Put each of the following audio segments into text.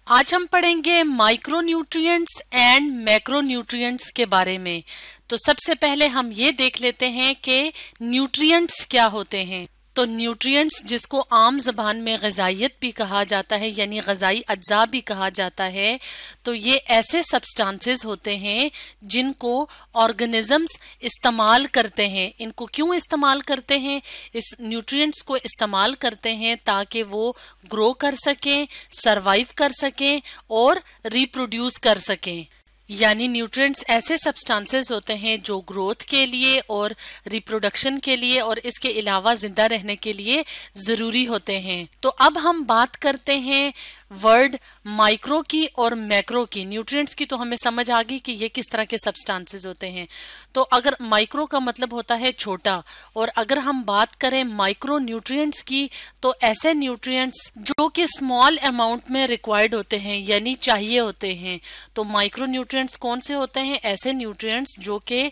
आज हम पढ़ेंगे माइक्रोन्यूट्रिएंट्स एंड मैक्रोन्यूट्रिएंट्स के बारे में। तो सबसे पहले हम ये देख लेते हैं कि न्यूट्रिएंट्स क्या होते हैं। तो न्यूट्रिएंट्स, जिसको आम ज़बान में ग़िज़ाइयत भी कहा जाता है यानी ग़िज़ाई अज्जा भी कहा जाता है, तो ये ऐसे सब्सटेंसेस होते हैं जिनको ऑर्गेनिजम्स इस्तेमाल करते हैं। इनको क्यों इस्तेमाल करते हैं? इस न्यूट्रिएंट्स को इस्तेमाल करते हैं ताकि वो ग्रो कर सकें, सरवाइव कर सकें और रिप्रोड्यूस कर सकें। यानी न्यूट्रिएंट्स ऐसे सब्सटेंसेस होते हैं जो ग्रोथ के लिए और रिप्रोडक्शन के लिए और इसके अलावा जिंदा रहने के लिए ज़रूरी होते हैं। तो अब हम बात करते हैं वर्ड माइक्रो की और मैक्रो की। न्यूट्रिएंट्स की तो हमें समझ आ गई कि ये किस तरह के सब्सटेंसेस होते हैं। तो अगर माइक्रो का मतलब होता है छोटा, और अगर हम बात करें माइक्रो न्यूट्रिएंट्स की, तो ऐसे न्यूट्रिएंट्स जो कि स्मॉल अमाउंट में रिक्वायर्ड होते हैं यानी चाहिए होते हैं। तो माइक्रो न्यूट्रिएंट्स कौन से होते हैं? ऐसे न्यूट्रिएंट्स जो कि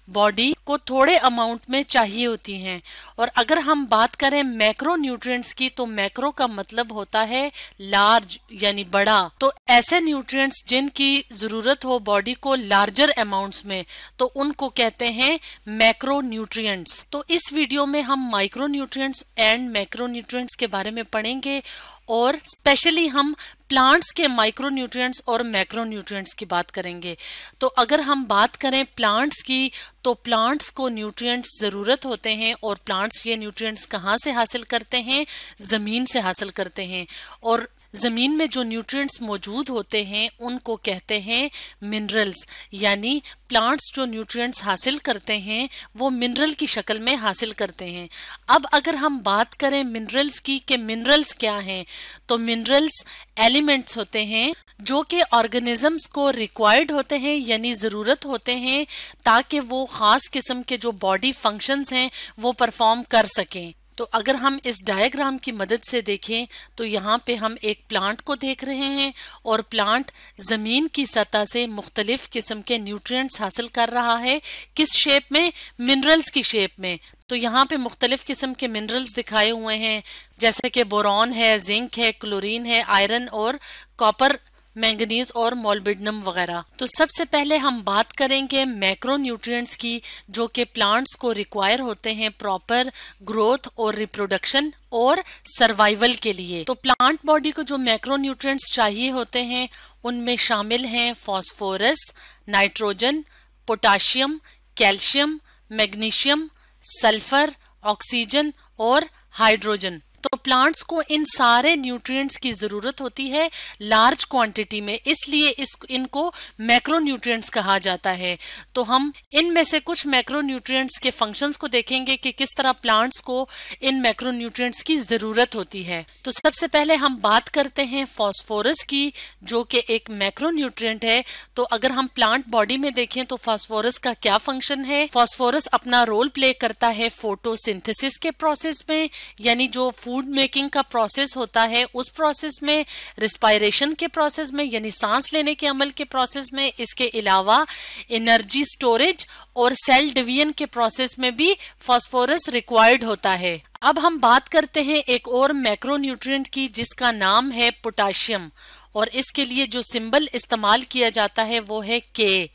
बॉडी को थोड़े अमाउंट में चाहिए होती हैं। और अगर हम बात करें मैक्रो न्यूट्रिएंट्स की, तो मैक्रो का मतलब होता है लार्ज यानी बड़ा। तो ऐसे न्यूट्रिएंट्स जिनकी जरूरत हो बॉडी को लार्जर अमाउंट्स में, तो उनको कहते हैं मैक्रो न्यूट्रिएंट्स। तो इस वीडियो में हम micro nutrients and macro nutrients के बारे में पढ़ेंगे और स्पेशली हम प्लांट्स के माइक्रो न्यूट्रिएंट्स और मैक्रो न्यूट्रिएंट्स की बात करेंगे। तो अगर हम बात करें प्लांट्स की, तो प्लांट्स को न्यूट्रिएंट्स ज़रूरत होते हैं और प्लांट्स ये न्यूट्रिएंट्स कहाँ से हासिल करते हैं? ज़मीन से हासिल करते हैं। और ज़मीन में जो न्यूट्रिएंट्स मौजूद होते हैं उनको कहते हैं मिनरल्स। यानी प्लांट्स जो न्यूट्रिएंट्स हासिल करते हैं वो मिनरल की शक्ल में हासिल करते हैं। अब अगर हम बात करें मिनरल्स की कि मिनरल्स क्या हैं, तो मिनरल्स एलिमेंट्स होते हैं जो कि ऑर्गेनिजम्स को रिक्वायर्ड होते हैं यानी ज़रूरत होते हैं ताकि वो ख़ास किस्म के जो बॉडी फंक्शंस हैं वो परफॉर्म कर सकें। तो अगर हम इस डायग्राम की मदद से देखें तो यहाँ पे हम एक प्लांट को देख रहे हैं और प्लांट ज़मीन की सतह से मुख्तलिफ किस्म के न्यूट्रिएंट्स हासिल कर रहा है। किस शेप में? मिनरल्स की शेप में। तो यहाँ पे मुख्तलिफ किस्म के मिनरल्स दिखाए हुए हैं, जैसे कि बोरॉन है, जिंक है, क्लोरीन है, आयरन और कॉपर, मैंगनीज और मोलिब्डेनम वगैरह। तो सबसे पहले हम बात करेंगे मैक्रो न्यूट्रिएंट्स की, जो कि प्लांट्स को रिक्वायर होते हैं प्रॉपर ग्रोथ और रिप्रोडक्शन और सर्वाइवल के लिए। तो प्लांट बॉडी को जो मैक्रो न्यूट्रिएंट्स चाहिए होते हैं उनमें शामिल हैं phosphorus, nitrogen, potassium, calcium, magnesium, sulphur, oxygen और हाइड्रोजन। तो प्लांट्स को इन सारे न्यूट्रिएंट्स की जरूरत होती है लार्ज क्वांटिटी में, इसलिए इनको मैक्रो न्यूट्रिएंट्स कहा जाता है। तो हम इनमें से कुछ मैक्रो न्यूट्रिएंट्स के फंक्शंस को देखेंगे कि किस तरह प्लांट्स को इन मैक्रो न्यूट्रिएंट्स की जरूरत होती है। तो सबसे पहले हम बात करते हैं फास्फोरस की, जो कि एक मैक्रो न्यूट्रिएंट है। तो अगर हम प्लांट बॉडी में देखें तो फास्फोरस का क्या फंक्शन है? फास्फोरस अपना रोल प्ले करता है फोटोसिंथेसिस के प्रोसेस में, यानी जो फूड मेकिंग का प्रोसेस होता है उस प्रोसेस में, रिस्पायरेशन के प्रोसेस में यानी सांस लेने के अमल के प्रोसेस में, इसके अलावा एनर्जी स्टोरेज और सेल डिवीजन के प्रोसेस में भी फास्फोरस रिक्वायर्ड होता है। अब हम बात करते हैं एक और मैक्रो न्यूट्रिएंट की जिसका नाम है पोटाशियम, और इसके लिए जो सिंबल इस्तेमाल किया जाता है वो है के।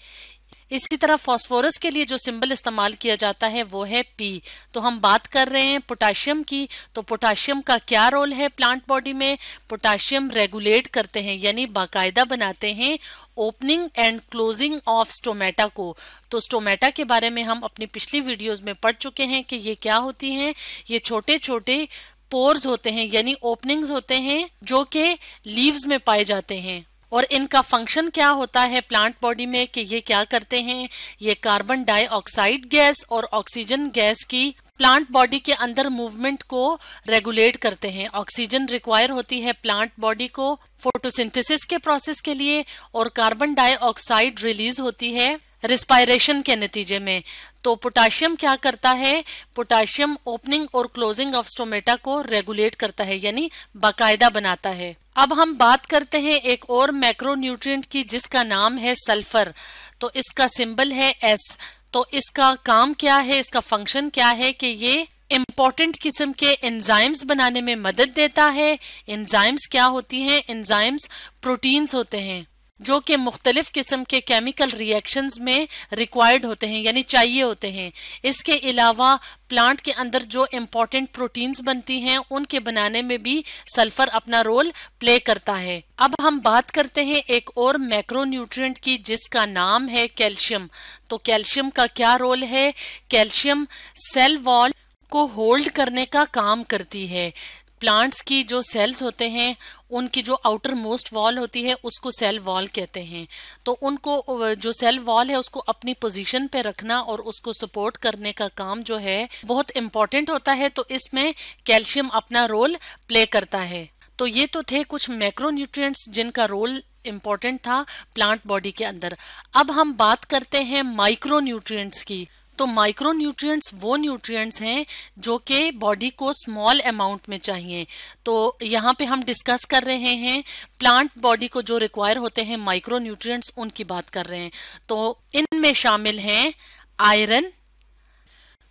इसी तरह फास्फोरस के लिए जो सिंबल इस्तेमाल किया जाता है वो है पी। तो हम बात कर रहे हैं पोटाशियम की। तो पोटाशियम का क्या रोल है प्लांट बॉडी में? पोटाशियम रेगुलेट करते हैं यानी बाकायदा बनाते हैं opening and closing of stomata को। तो स्टोमेटा के बारे में हम अपनी पिछली वीडियोस में पढ़ चुके हैं कि ये क्या होती हैं। ये छोटे छोटे पोर्स होते हैं यानी ओपनिंग्स होते हैं जो कि लीव्स में पाए जाते हैं। और इनका फंक्शन क्या होता है प्लांट बॉडी में कि ये क्या करते हैं? ये कार्बन डाइऑक्साइड गैस और ऑक्सीजन गैस की प्लांट बॉडी के अंदर मूवमेंट को रेगुलेट करते हैं। ऑक्सीजन रिक्वायर होती है प्लांट बॉडी को फोटोसिंथेसिस के प्रोसेस के लिए, और कार्बन डाइऑक्साइड रिलीज होती है रिस्पायरेशन के नतीजे में। तो पोटाशियम क्या करता है? पोटाशियम ओपनिंग और क्लोजिंग ऑफ स्टोमेटा को रेगुलेट करता है यानी बाकायदा बनाता है। अब हम बात करते हैं एक और मैक्रो न्यूट्रिएंट की जिसका नाम है सल्फर। तो इसका सिंबल है एस। तो इसका काम क्या है, इसका फंक्शन क्या है कि ये इम्पॉर्टेंट किस्म के एंजाइम्स बनाने में मदद देता है। एंजाइम्स क्या होती हैं? एंजाइम्स प्रोटीन्स होते हैं जो कि मुख्तलिफ किस्म के केमिकल रिएक्शंस में रिक्वायर्ड होते हैं, यानी चाहिए होते हैं। इसके अलावा प्लांट के अंदर जो इम्पोर्टेंट प्रोटीन्स बनती हैं उनके बनाने में भी सल्फर अपना रोल प्ले करता है। अब हम बात करते हैं एक और मैक्रोन्यूट्रिएंट की जिसका नाम है कैल्शियम। तो कैल्शियम का क्या रोल है? कैल्शियम सेल वॉल को होल्ड करने का काम करती है। प्लांट्स की जो सेल्स होते हैं उनकी जो आउटर मोस्ट वॉल होती है उसको सेल वॉल कहते हैं। तो उनको जो सेल वॉल है उसको अपनी पोजीशन पे रखना और उसको सपोर्ट करने का काम जो है बहुत इंपॉर्टेंट होता है। तो इसमें कैल्शियम अपना रोल प्ले करता है। तो ये तो थे कुछ मैक्रोन्यूट्रिएंट्स जिनका रोल इम्पोर्टेंट था प्लांट बॉडी के अंदर। अब हम बात करते हैं माइक्रोन्यूट्रिएंट्स की। तो माइक्रोन्यूट्रिएंट्स वो न्यूट्रिएंट्स हैं जो कि बॉडी को स्मॉल अमाउंट में चाहिए। तो यहाँ पे हम डिस्कस कर रहे हैं प्लांट बॉडी को जो रिक्वायर होते हैं माइक्रोन्यूट्रिएंट्स, उनकी बात कर रहे हैं। तो इनमें शामिल हैं iron,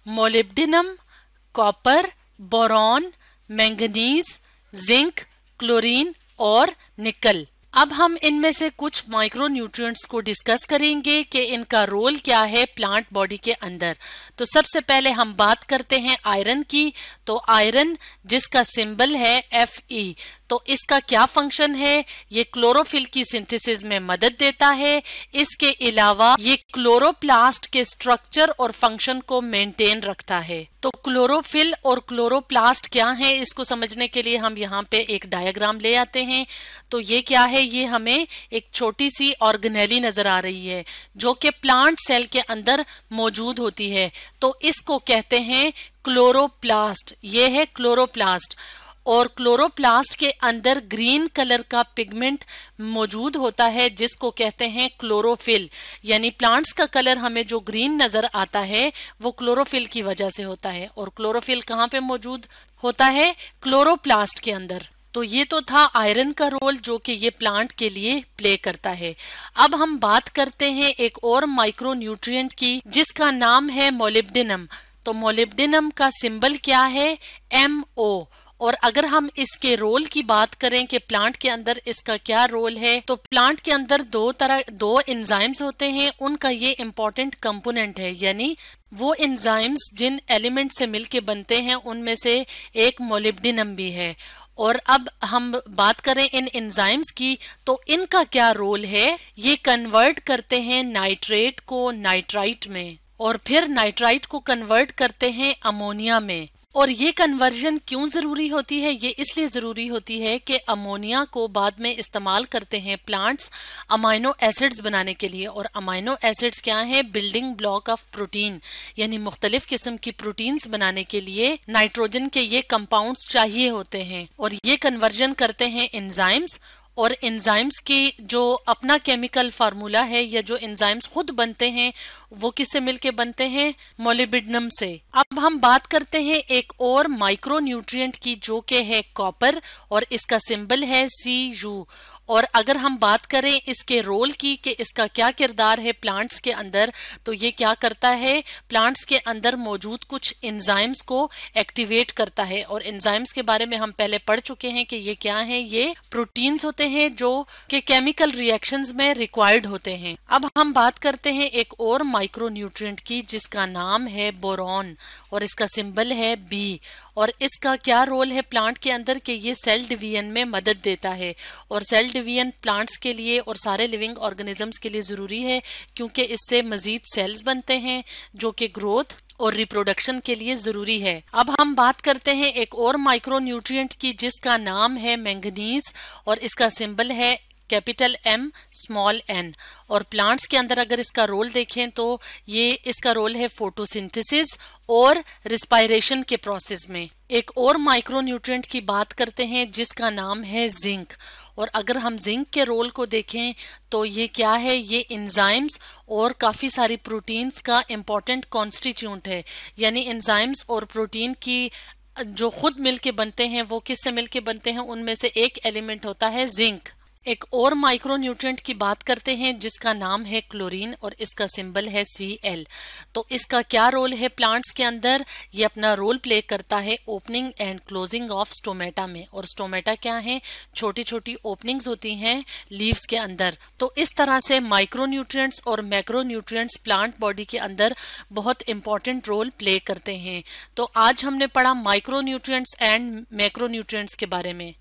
molybdenum, copper, boron, manganese, zinc, chlorine और निकल। अब हम इनमें से कुछ माइक्रोन्यूट्रिएंट्स को डिस्कस करेंगे कि इनका रोल क्या है प्लांट बॉडी के अंदर। तो सबसे पहले हम बात करते हैं आयरन की। तो आयरन जिसका सिंबल है Fe, तो इसका क्या फंक्शन है? ये क्लोरोफिल की सिंथेसिस में मदद देता है। इसके अलावा ये क्लोरोप्लास्ट के स्ट्रक्चर और फंक्शन को मेंटेन रखता है। तो क्लोरोफिल और क्लोरोप्लास्ट क्या है, इसको समझने के लिए हम यहाँ पे एक डायग्राम ले आते हैं। तो ये क्या है? ये हमें एक छोटी सी ऑर्गेनेली नजर आ रही है जो कि प्लांट सेल के अंदर मौजूद होती है। तो इसको कहते हैं क्लोरोप्लास्ट। ये है क्लोरोप्लास्ट। और क्लोरोप्लास्ट के अंदर ग्रीन कलर का पिगमेंट मौजूद होता है जिसको कहते हैं क्लोरोफिल। यानी प्लांट्स का कलर हमें जो ग्रीन नजर आता है वो क्लोरोफिल की वजह से होता है। और क्लोरोफिल कहाँ पे मौजूद होता है? क्लोरोप्लास्ट के अंदर। तो ये तो था आयरन का रोल जो कि ये प्लांट के लिए प्ले करता है। अब हम बात करते हैं एक और माइक्रोन्यूट्रिएंट की जिसका नाम है मोलिब्डेनम। तो मोलिब्डेनम का सिंबल क्या है? MO। और अगर हम इसके रोल की बात करें कि प्लांट के अंदर इसका क्या रोल है, तो प्लांट के अंदर दो एंजाइम्स होते हैं, उनका ये इम्पोर्टेंट कंपोनेंट है। यानी वो एंजाइम्स जिन एलिमेंट से मिलके बनते हैं उनमें से एक मोलिब्डेनम भी है। और अब हम बात करें इन एंजाइम्स की, तो इनका क्या रोल है? ये कन्वर्ट करते हैं नाइट्रेट को नाइट्राइट में और फिर नाइट्राइट को कन्वर्ट करते हैं अमोनिया में। और ये कन्वर्जन क्यों जरूरी होती है? ये इसलिए जरूरी होती है कि अमोनिया को बाद में इस्तेमाल करते हैं प्लांट्स अमाइनो एसिड्स बनाने के लिए। और अमाइनो एसिड्स क्या हैं? Building block of protein. यानी मुख्तलिफ किस्म की प्रोटीन्स बनाने के लिए नाइट्रोजन के ये कंपाउंड्स चाहिए होते हैं और ये कन्वर्जन करते हैं एंजाइम्स। और एंजाइम्स की जो अपना केमिकल फार्मूला है या जो एंजाइम्स खुद बनते हैं वो किससे मिलके बनते हैं? मोलिब्डेनम से। अब हम बात करते हैं एक और माइक्रोन्यूट्रिएंट की जो कि है कॉपर और इसका सिंबल है Cu। और अगर हम बात करें इसके रोल की कि इसका क्या किरदार है प्लांट्स के अंदर, तो ये क्या करता है? प्लांट्स के अंदर मौजूद कुछ एंजाइम्स को एक्टिवेट करता है। और एंजाइम्स के बारे में हम पहले पढ़ चुके हैं कि ये क्या है? ये प्रोटीन्स होते हैं जो कि केमिकल रिएक्शंस में रिक्वायर्ड होते हैं। अब हम बात करते हैं एक और माइक्रोन्यूट्रिएंट की जिसका नाम है बोरॉन और इसका सिंबल है B। और इसका क्या रोल है प्लांट के अंदर कि ये सेल डिवीजन में मदद देता है। और सेल डिवीजन प्लांट्स के लिए और सारे लिविंग ऑर्गेनिजम्स के लिए जरूरी है क्योंकि इससे मजीद सेल्स बनते हैं जो कि ग्रोथ और रिप्रोडक्शन के लिए जरूरी है। अब हम बात करते हैं एक और माइक्रोन्यूट्रिएंट की जिसका नाम है मैंगनीज और इसका सिंबल है कैपिटल M स्मॉल n। और प्लांट्स के अंदर अगर इसका रोल देखें तो ये इसका रोल है फोटोसिंथेसिस और रिस्पायरेशन के प्रोसेस में। एक और माइक्रोन्यूट्रिएंट की बात करते हैं जिसका नाम है जिंक। और अगर हम जिंक के रोल को देखें तो ये क्या है? ये एंजाइम्स और काफ़ी सारी प्रोटीन्स का इम्पोर्टेंट कॉन्स्टिट्यूएंट है। यानी एंजाइम्स और प्रोटीन की जो खुद मिलके बनते हैं वो किससे मिलके बनते हैं? उनमें से एक एलिमेंट होता है जिंक। एक और माइक्रोन्यूट्रिएंट की बात करते हैं जिसका नाम है क्लोरीन और इसका सिंबल है Cl। तो इसका क्या रोल है प्लांट्स के अंदर? ये अपना रोल प्ले करता है opening and closing of stomata में। और स्टोमेटा क्या है? छोटी छोटी ओपनिंग्स होती हैं लीव्स के अंदर। तो इस तरह से माइक्रोन्यूट्रिएंट्स और मैक्रोन्यूट्रिएंट्स प्लांट बॉडी के अंदर बहुत इंपॉर्टेंट रोल प्ले करते हैं। तो आज हमने पढ़ा माइक्रोन्यूट्रिएंट्स एंड मैक्रोन्यूट्रिएंट्स के बारे में।